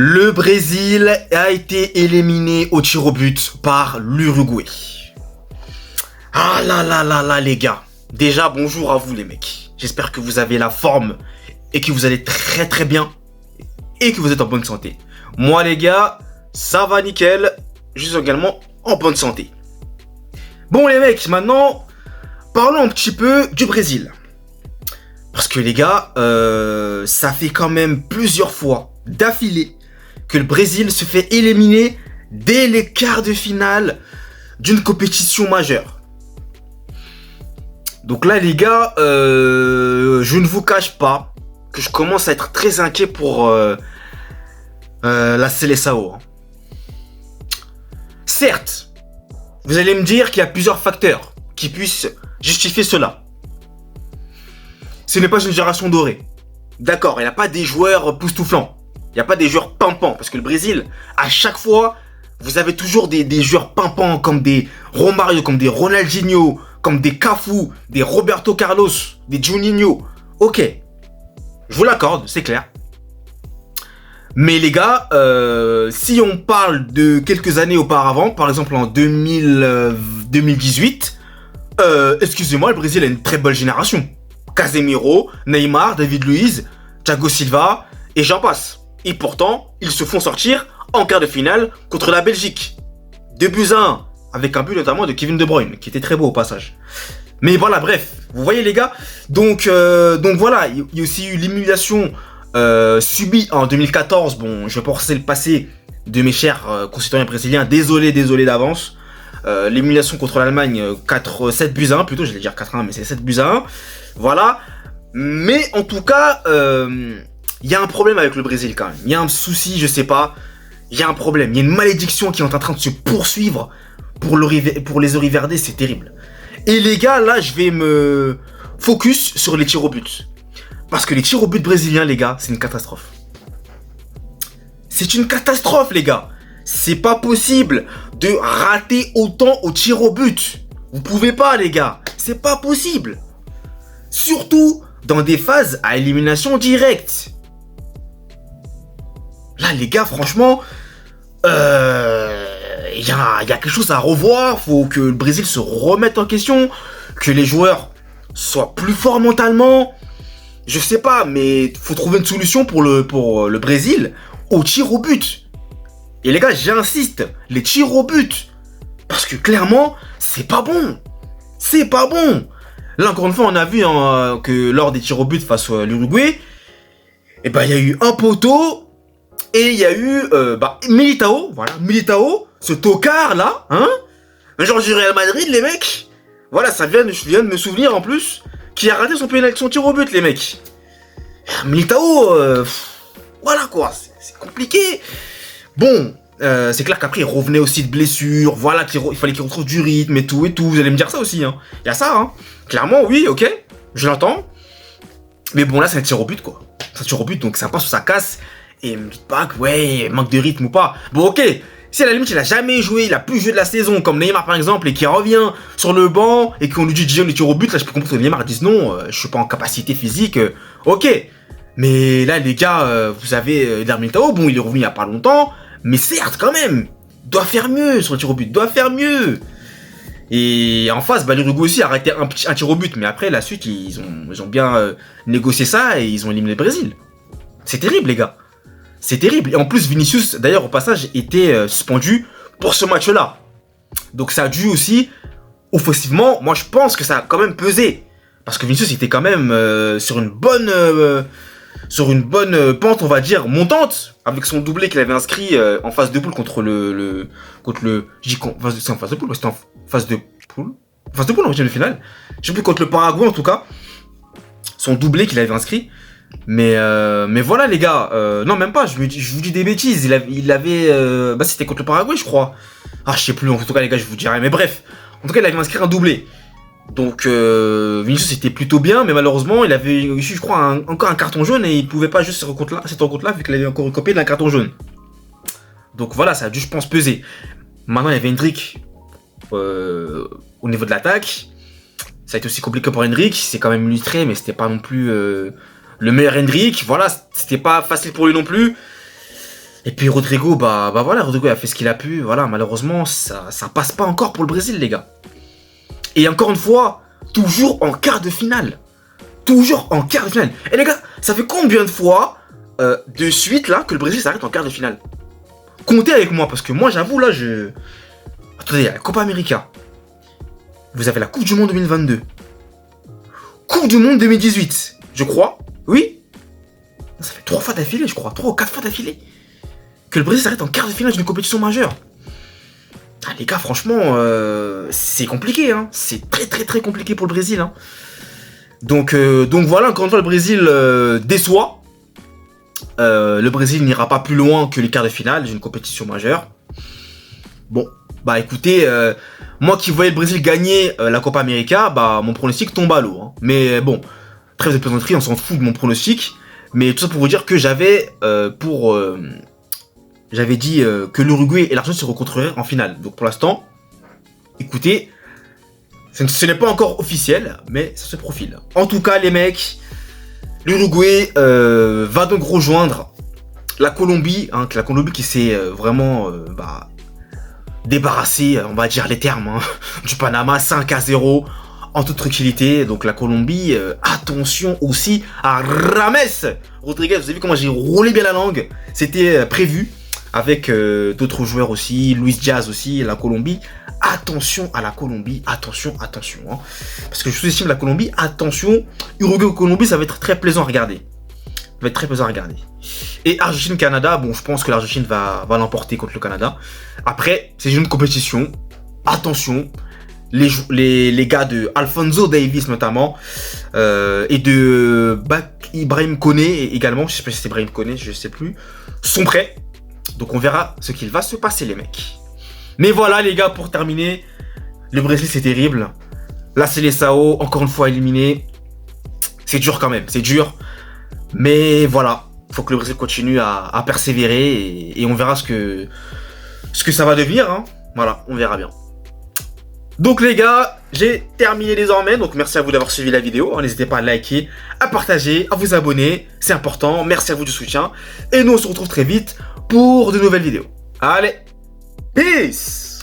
Le Brésil a été éliminé au tir au but par l'Uruguay. Ah là là là là les gars. Déjà bonjour à vous les mecs. J'espère que vous avez la forme et que vous allez très très bien et que vous êtes en bonne santé. Moi les gars, ça va nickel. Je suis également en bonne santé. Bon les mecs, maintenant parlons un petit peu du Brésil. Parce que les gars, ça fait quand même plusieurs fois d'affilée que le Brésil se fait éliminer dès les quarts de finale d'une compétition majeure. Donc là les gars, je ne vous cache pas que je commence à être très inquiet pour la Seleção. Certes, vous allez me dire qu'il y a plusieurs facteurs qui puissent justifier cela. Ce n'est pas une génération dorée. D'accord, il n'y a pas des joueurs poustouflants. Il n'y a pas des joueurs pimpants. Parce que le Brésil, à chaque fois, vous avez toujours des joueurs pimpants comme des Romario, comme des Ronaldinho, comme des Cafu, des Roberto Carlos, des Juninho. Ok, je vous l'accorde, c'est clair. Mais les gars, si on parle de quelques années auparavant, par exemple en 2018, excusez-moi, le Brésil a une très bonne génération. Casemiro, Neymar, David Luiz, Thiago Silva, et j'en passe. Et pourtant, ils se font sortir en quart de finale contre la Belgique. 2-1, avec un but notamment de Kevin De Bruyne, qui était très beau au passage. Mais voilà, bref, vous voyez les gars. Donc voilà, il y a aussi eu l'élimination subie en 2014. Bon, je vais pas forcer le passé de mes chers concitoyens brésiliens. Désolé d'avance. L'élimination contre l'Allemagne, 7-1 plutôt, j'allais dire 4-1, mais c'est 7-1. Voilà. Mais en tout cas, il y a un problème avec le Brésil quand même. Il y a un souci, je sais pas. Il y a un problème. Il y a une malédiction qui est en train de se poursuivre pour les Oriverdés. C'est terrible. Et les gars, là, je vais me focus sur les tirs au but. Parce que les tirs au but brésiliens, les gars, c'est une catastrophe. C'est une catastrophe, les gars. C'est pas possible de rater autant au tir au but. Vous pouvez pas, les gars. C'est pas possible. Surtout dans des phases à élimination directe. Là, les gars, franchement, il y a quelque chose à revoir. Faut que le Brésil se remette en question, que les joueurs soient plus forts mentalement. Je sais pas, mais faut trouver une solution pour le Brésil au tir au but. Et les gars, j'insiste, les tirs au but. Parce que clairement, c'est pas bon. C'est pas bon. Là, encore une fois, on a vu que lors des tirs au but face à l'Uruguay, il y a eu un poteau et il y a eu Militao. Voilà, Militao, ce tocard là, hein, un joueur du Real Madrid, les mecs. Voilà, je viens de me souvenir en plus, qui a raté son tir au but, les mecs. Militao, voilà quoi, c'est compliqué. Bon, c'est clair qu'après il revenait aussi de blessure, voilà, il fallait qu'il retrouve du rythme et tout, vous allez me dire ça aussi, hein. Il y a ça, hein. Clairement, oui, ok, je l'entends. Mais bon, là, c'est un tir au but, quoi. C'est un tir au but, donc ça passe ou ça casse. Et me dites pas que, ouais, manque de rythme ou pas. Bon, ok, si à la limite, il a jamais joué, il a plus joué de la saison, comme Neymar par exemple, et qui revient sur le banc, et qu'on lui dit, Dijon, le tir au but, là, je peux comprendre que Neymar dise non, je suis pas en capacité physique, ok. Mais là, les gars, vous avez Militao, bon, il est revenu il y a pas longtemps, mais certes, quand même, doit faire mieux sur le tir au but, doit faire mieux. Et en face, l'Uruguay aussi a arrêté un tir au but, mais après, la suite, ils ont bien négocié ça et ils ont éliminé le Brésil. C'est terrible, les gars. C'est terrible. Et en plus, Vinicius, d'ailleurs, au passage, était suspendu pour ce match-là. Donc ça a dû aussi, offensivement, moi je pense que ça a quand même pesé. Parce que Vinicius était quand même sur une bonne pente, on va dire, montante, avec son doublé qu'il avait inscrit en phase de poule contre le c'est en phase de poule, c'était en phase de poule en huitième de finale. Je sais plus, contre le Paraguay en tout cas. Son doublé qu'il avait inscrit. Mais voilà les gars, non même pas, je vous dis des bêtises, il avait c'était contre le Paraguay je crois. Ah je sais plus, en tout cas les gars je vous dirai, mais bref, en tout cas il avait inscrit un doublé. Donc Vinicius était plutôt bien, mais malheureusement il avait eu je crois encore un carton jaune et il pouvait pas juste cette rencontre là vu qu'il avait encore recopié d'un carton jaune. Donc voilà, ça a dû je pense peser. Maintenant il y avait Hendrick au niveau de l'attaque. Ça a été aussi compliqué pour Hendrick, c'est quand même illustré, mais c'était pas non plus le meilleur Hendrick. Voilà, c'était pas facile pour lui non plus. Et puis Rodrigo, voilà, Rodrigo a fait ce qu'il a pu. Voilà, malheureusement, ça passe pas encore pour le Brésil, les gars. Et encore une fois, toujours en quart de finale. Toujours en quart de finale. Et les gars, ça fait combien de fois de suite là que le Brésil s'arrête en quart de finale? Comptez avec moi, parce que moi, j'avoue, là, Attendez, il y a la Copa América. Vous avez la Coupe du Monde 2022. Coupe du Monde 2018, je crois. Oui. Ça fait 3 fois d'affilée, je crois. 3 ou 4 fois d'affilée. Que le Brésil s'arrête en quart de finale d'une compétition majeure. Ah, les gars, franchement, c'est compliqué. Hein. C'est très, très, très compliqué pour le Brésil. Hein. Donc voilà, encore une fois, le Brésil déçoit. Le Brésil n'ira pas plus loin que les quarts de finale d'une compétition majeure. Bon, bah écoutez, moi qui voyais le Brésil gagner la Copa América, bah mon pronostic tombe à l'eau. Hein. Mais bon, trêve de plaisanterie, on s'en fout de mon pronostic. Mais tout ça pour vous dire que j'avais dit que l'Uruguay et l'Argentine se rencontreraient en finale. Donc pour l'instant, écoutez, ce n'est pas encore officiel, mais ça se profile. En tout cas, les mecs, l'Uruguay va donc rejoindre la Colombie, hein, la Colombie qui s'est vraiment débarrassée, on va dire les termes, hein, du Panama 5-0 en toute tranquillité. Donc la Colombie, attention aussi à Rames Rodriguez. Vous avez vu comment j'ai roulé bien la langue? C'était prévu avec d'autres joueurs aussi, Luis Diaz aussi, la Colombie. Attention à la Colombie, attention. Hein. Parce que je sous-estime la Colombie, attention. Uruguay-Colombie, ça va être très plaisant à regarder. Ça va être très plaisant à regarder. Et Argentine-Canada, bon, je pense que l'Argentine va l'emporter contre le Canada. Après, c'est une compétition. Attention. Les gars de Alphonso Davies notamment et de Ibrahim Koné également, je sais pas si c'est Ibrahim Koné, je sais plus, sont prêts. Donc on verra ce qu'il va se passer, les mecs. Mais voilà les gars, pour terminer, le Brésil c'est terrible. La Seleção, encore une fois éliminé. C'est dur quand même, c'est dur. Mais voilà, faut que le Brésil continue à persévérer et on verra ce que ça va devenir. Hein. Voilà, on verra bien. Donc les gars, j'ai terminé désormais, donc merci à vous d'avoir suivi la vidéo, n'hésitez pas à liker, à partager, à vous abonner, c'est important, merci à vous du soutien, et nous on se retrouve très vite pour de nouvelles vidéos. Allez, peace!